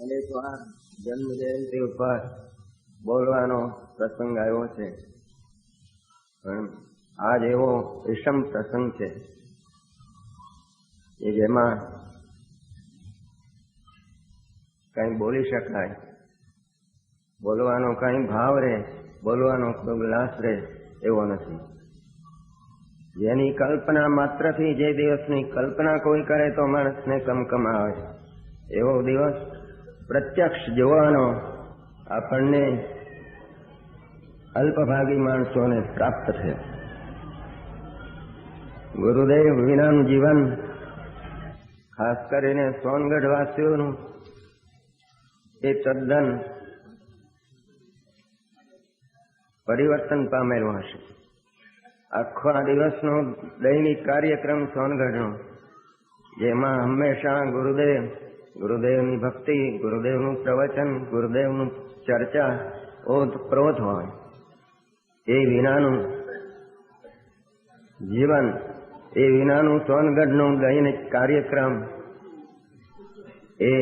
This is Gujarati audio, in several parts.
અને તો આ જન્મ જયંતિ ઉપર બોલવાનો પ્રસંગ આવ્યો છે, પણ આજ એવો વિષમ પ્રસંગ છે કે જેમાં કઈ બોલી શકાય, બોલવાનો કઈ ભાવ રહે, બોલવાનો કોઈ ઉલ્લાસ રહે એવો નથી. જેની કલ્પના માત્રથી જે દિવસની કલ્પના કોઈ કરે તો માણસને કમકમ આવે એવો દિવસ પ્રત્યક્ષ જોવાનો આપણને અલ્પભાગી માણસોને પ્રાપ્ત છે. ગુરુદેવ વિનાનું જીવન, ખાસ કરીને સોનગઢવાસીઓનું, એ તદ્દન પરિવર્તન પામેલું હશે. આખો આ દિવસનો દૈનિક કાર્યક્રમ સોનગઢનો, જેમાં હંમેશા ગુરુદેવની ભક્તિ, ગુરુદેવનું પ્રવચન, ગુરુદેવનું ચર્ચા ઓતપ્રોત હોય. એ વિનાનું જીવન, એ વિનાનું સોનગઢનું દૈનિક કાર્યક્રમ એ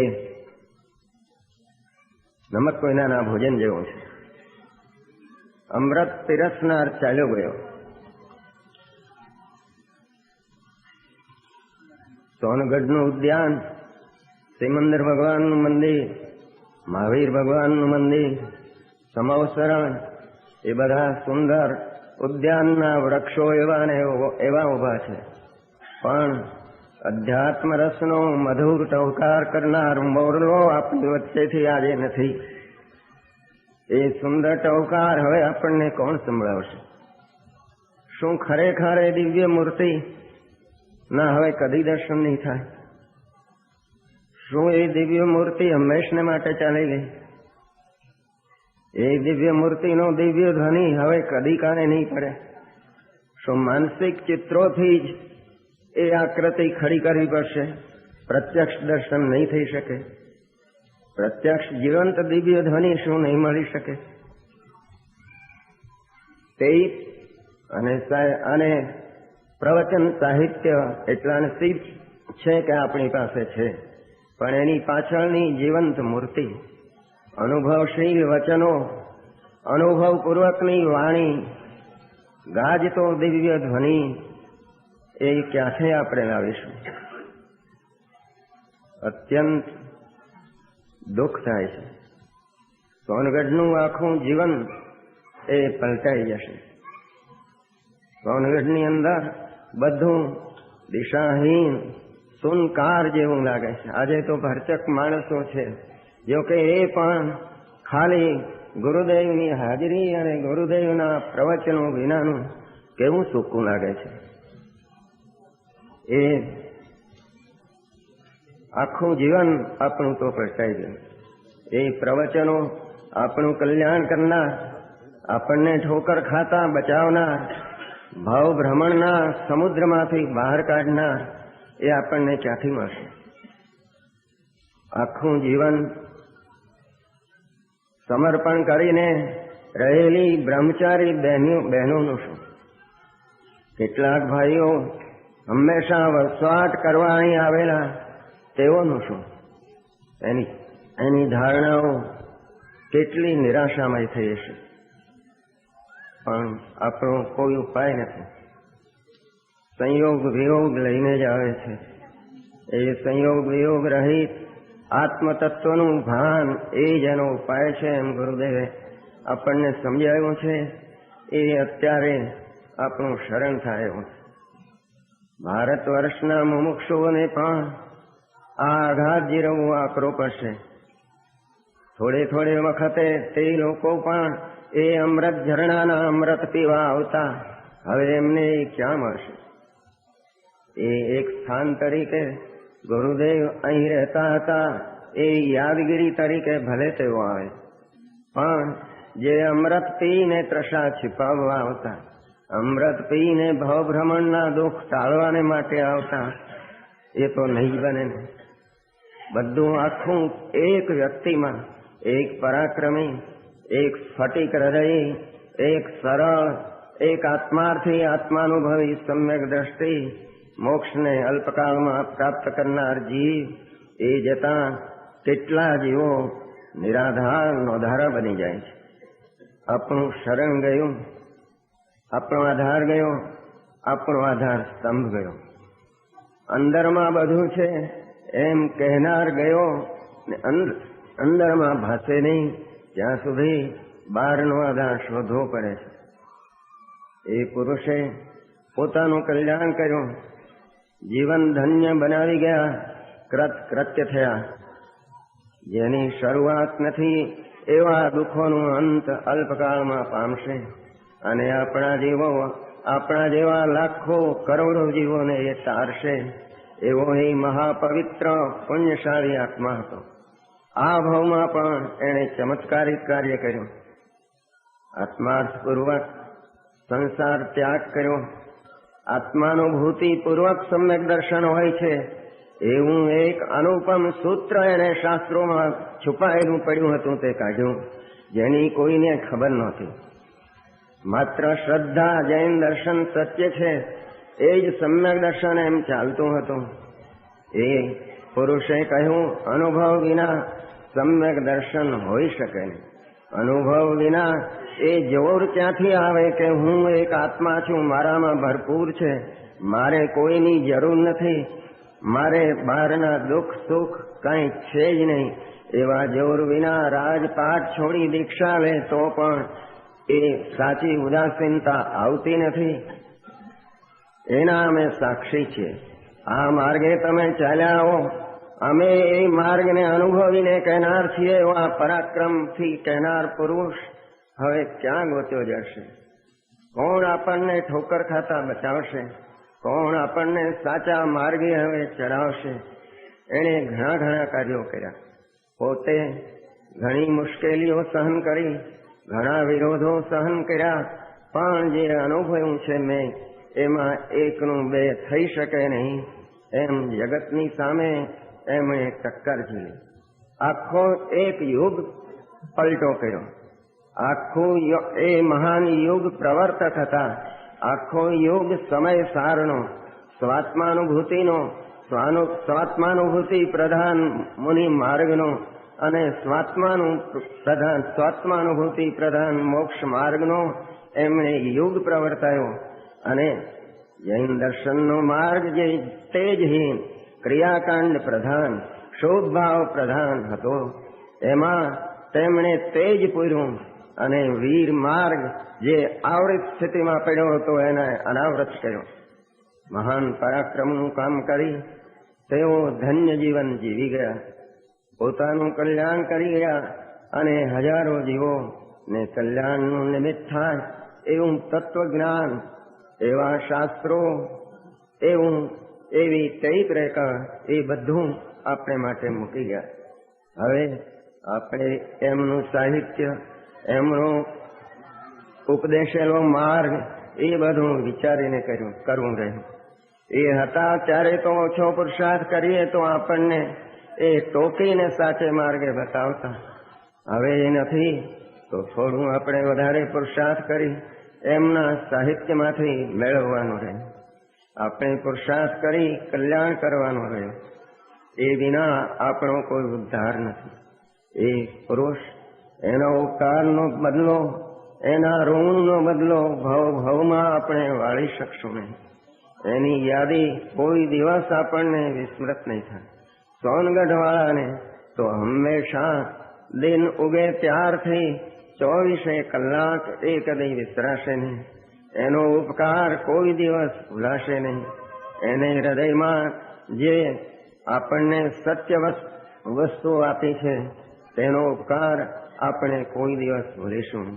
નમક કોઈના ભોજન જેવો છે. અમૃત પીરસનાર ચાલ્યો ગયો. સોનગઢનું ઉદ્યાન, સિમંદર ભગવાનનું મંદિર, મહાવીર ભગવાનનું મંદિર, સમવસરણ, એ બધા સુંદર ઉદ્યાનના વૃક્ષો એવા ને એવા ઉભા છે. પણ અધ્યાત્મ રસનો મધુર ટહુકાર કરનાર મોરલો આપણી વચ્ચેથી આજે નથી. એ સુંદર ટહુકાર હવે આપણને કોણ સંભળાવશે? શું ખરેખર એ દિવ્ય મૂર્તિ ના હવે કદી દર્શન નહીં થાય? શું એ દિવ્ય મૂર્તિ હંમેશને માટે ચાલી ગઈ? એ દિવ્ય મૂર્તિનો દિવ્ય ધ્વનિ હવે કદી કાને નહીં પડે? શું માનસિક ચિત્રોથી જ એ આકૃતિ ખડી કરવી પડશે? પ્રત્યક્ષ દર્શન નહીં થઈ શકે? પ્રત્યક્ષ જીવંત દિવ્ય ધ્વનિ શું નહીં મળી શકે? તે અને પ્રવચન સાહિત્ય એટલા નસીબ છે કે આપણી પાસે છે, પણ એની પાછળની જીવંત મૂર્તિ, અનુભવશીલ વચનો, અનુભવપૂર્વકની વાણી, ગાજતો દિવ્ય ધ્વનિ, એ ક્યાંથી આપણે લાવીશું? અત્યંત દુઃખ થાય છે. સોનગઢનું આખું જીવન એ પલટાઈ જશે. સોનગઢની અંદર બધું દિશાહીન, સુનકાર જેવું લાગે છે. આજે તો ભરચક માણસો છે, જો કે એ પણ ખાલી ગુરુદેવની હાજરી અને ગુરુદેવના પ્રવચનો વિનાનું કેવું સૂકું લાગે છે. એ આખું જીવન આપણું તો પલટાઈ ગયું. એ પ્રવચનો આપણું કલ્યાણ કરનાર, આપણને ઠોકર ખાતા બચાવનાર, ભાવ ભ્રમણના સમુદ્રમાંથી બહાર કાઢનાર, એ આપણને ક્યાંથી મળશે? આખું જીવન સમર્પણ કરીને રહેલી બ્રહ્મચારી બહેનોનું શું? કેટલાક ભાઈઓ હંમેશા વસવાટ કરવા અહીં આવેલા તેઓનું શું? એની ધારણાઓ કેટલી નિરાશામય થઈ હશે. પણ આપણો કોઈ ઉપાય નથી. સંયોગ વિયોગ લઈને જ આવે છે. એ સંયોગ વિયોગ રહિત આત્મતત્વનું ભાન એ જ એનો ઉપાય છે, એમ ગુરુદેવે આપણને સમજાવ્યું છે. એ અત્યારે આપણું શરણ થાય એવું છે. ભારત વર્ષના મુમુક્ષુઓને પણ આ આઘાત જીરવવું આકરો પડશે. થોડે વખતે તે લોકો પણ એ અમૃત ઝરણાના અમૃત પીવા આવતા, હવે એમને ક્યાં મળશે? એ એક સ્થાન તરીકે ગુરુદેવ અહીં રહેતા હતા, એ યાદગીરી તરીકે ભલે તેઓ આવે, પણ જે અમૃત પીને ત્રષા छिपाવવા આવતા, અમૃત પીને ભવભ્રમણના દુઃખ ટાળવાને માટે આવતા, એ તો નહીં બને ને. બધું આખું એક વ્યક્તિમાં, એક પરાક્રમી, એક સ્ફટિક હૃદય, એક સરળ, એક આત્માર્થી આત્માનુભવી સમ્યક દ્રષ્ટિ, મોક્ષને અલ્પકાળમાં પ્રાપ્ત કરનાર જીવ, એ જતા કેટલા જીવો નિરાધારનો ધારા બની જાય છે. આપણું શરણ ગયું, આપણો આધાર ગયો, આપણો આધાર સ્તંભ ગયો. અંદરમાં બધું છે એમ કહેનાર ગયો ને અંદરમાં ભાસે નહીં ત્યાં સુધી બહારનો આધાર શોધવો પડે છે. એ પુરુષે પોતાનું કલ્યાણ કર્યું, જીવન ધન્ય બનાવી ગયા, કૃત્ય થયા. જેની શરૂઆત નથી એવા દુઃખોનું અંત અલ્પકાળમાં પામશે અને આપણા જેવા લાખો કરોડો જીવોને એ તારશે. એવો એ મહાપવિત્ર પુણ્યશાળી આત્મા હતો. આ ભાવમાં પણ એણે ચમત્કારિક કાર્ય કર્યું. આત્માર્થપૂર્વક સંસાર ત્યાગ કર્યો. આત્માનુભૂતિપૂર્વક સમ્યક દર્શન હોય છે એવું એક અનુપમ સૂત્ર એને શાસ્ત્રોમાં છુપાયેલું પડ્યું હતું, તે કાઢ્યું, જેની કોઈને ખબર નહોતી. માત્ર શ્રદ્ધા જૈન દર્શન સત્ય છે એ જ સમ્યક દર્શન એમ ચાલતું હતું. એ પુરુષે કહ્યું, અનુભવ વિના સમ્યક દર્શન હોઈ શકે નહીં. અનુભવ વિના એ જોર ક્યાંથી આવે કે હું એક આત્મા છું, મારામાં ભરપૂર છે, મારે કોઈની જરૂર નથી, મારે બહારના દુઃખ સુખ કંઈ છે જ નહીં. એવા જોર વિના રાજપાટ છોડી દીક્ષા લે તો પણ એ સાચી ઉદાસીનતા આવતી નથી. એના અમે સાક્ષી છીએ. આ માર્ગે તમે ચાલ્યા આવો, અમે એ માર્ગને અનુભવીને કહેનાર છીએ. એવા પરાક્રમથી કહેનાર પુરુષ હવે ક્યાં ગોત્યો જશે? કોણ આપણને ઠોકર ખાતા બચાવશે? કોણ આપણને સાચા માર્ગે હવે ચડાવશે? એણે ઘણા કાર્યો કર્યા. પોતે ઘણી મુશ્કેલીઓ સહન કરી, ઘણા વિરોધો સહન કર્યા, પણ જે અનુભવ્યું છે મેં એમાં એકનું બે થઈ શકે નહીં એમ જગતની સામે એમણે ટક્કર ઝીલી. આખો એક યુગ પલટો કર્યો. આખું એ મહાન યુગ પ્રવર્તક હતા. આખો યુગ સમય સારનો, સ્વાત્માનુભૂતિ પ્રધાન મુનિ માર્ગનો અને સ્વાત્માનુભૂતિ પ્રધાન મોક્ષ માર્ગનો એમણે યુગ પ્રવર્તાયો. અને જૈન દર્શનનો માર્ગ જે તેજહીન, ક્રિયાકાંડ પ્રધાન, શોધભાવ પ્રધાન હતો, એમાં તેમણે તેજ પૂર્યું અને વીર માર્ગ જે આવૃત સ્થિતિમાં પડ્યો હતો એને અનાવૃત કર્યો. મહાન પરાક્રમનું કામ કરી તેઓ ધન્ય જીવન જીવી ગયા, પોતાનું કલ્યાણ કરી ગયા અને હજારો જીવોને કલ્યાણનું નિમિત્ત થાય એવું તત્વજ્ઞાન, એવા શાસ્ત્રો, એવી ચૈત રેખા, એ બધું આપણે માટે મૂકી ગયા. હવે આપણે એમનું સાહિત્ય, એમનો ઉપદેશેલો માર્ગ એ બધું વિચારીને કરવું રહ્યું. એ હતા ત્યારે તો ઓછો પુરુષાર્થ કરીએ તો આપણને એ ટોકીને સાચે માર્ગે બતાવતા. હવે એ નથી તો થોડું આપણે વધારે પુરુષાર્થ કરી એમના સાહિત્યમાંથી મેળવવાનું રહે. આપણે પુરુષાર્થ કરી કલ્યાણ કરવાનું રહે. એ વિના આપણો કોઈ ઉદ્ધાર નથી. એ પુરુષ એના ઉપકારનો બદલો, એના ઋણનો બદલો ભવમાં આપણે વાળી શકશું નહીં. એની યાદી કોઈ દિવસ આપણને વિસ્મૃત નહીં થાય. સોનગઢવાળાને તો હંમેશા દિન ઉગે ત્યારથી 24 કલાક એ કદી વિસરાશે નહીં. એનો ઉપકાર કોઈ દિવસ ભૂલાશે નહીં. એને હૃદયમાં જે આપણને સત્ય વસ્તુ આપી છે તેનો ઉપકાર આપણે કોઈ દિવસ ભૂલીશું.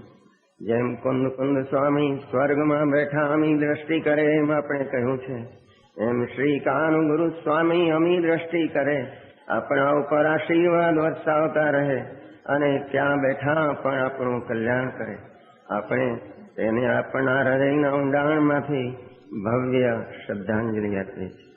જેમ કુંદ સ્વામી સ્વર્ગમાં બેઠા અમી દ્રષ્ટિ કરે એમ આપણે કહ્યું છે, એમ શ્રી કાનુગુરુ સ્વામી અમી દ્રષ્ટિ કરે, આપણા ઉપર આશીર્વાદ વરસાવતા રહે અને ત્યાં બેઠા પણ આપણું કલ્યાણ કરે. આપણે તેને આપણા હૃદયના ઊંડાણમાંથી ભવ્ય શ્રદ્ધાંજલિ આપીએ છીએ.